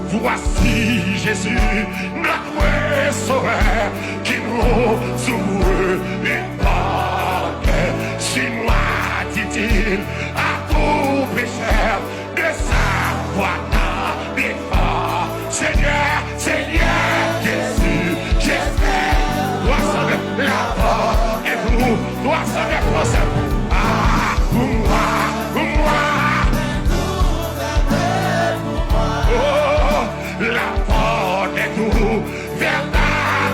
Voici Jésus, notre sauveur, qui nous ouvre une porte. Suis-moi, dit-il, à tout pécheur, de sa voix d'effort. Seigneur, Seigneur, Jésus, j'espère, toi seul la porte, et vous, toi seul la force. Ah, pour moi. La porte est ouverte à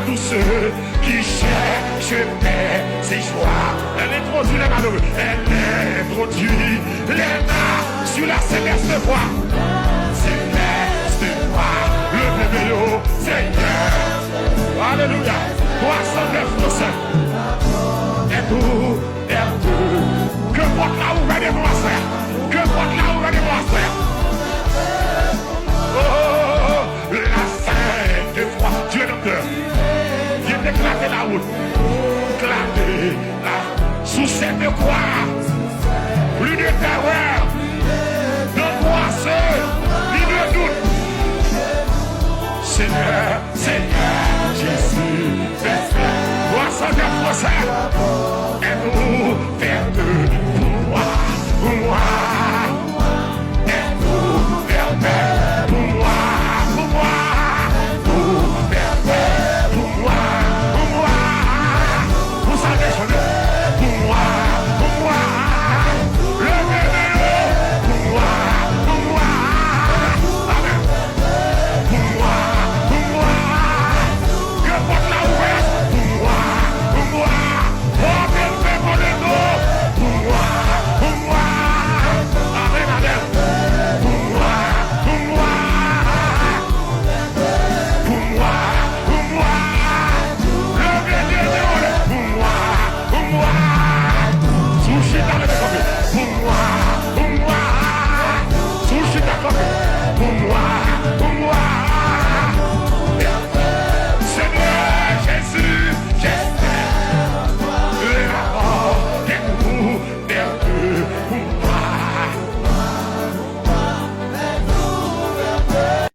tous ceux qui cherchent ses joies. Elle introduit les malheureux, elle introduit les mains sur la céleste voie.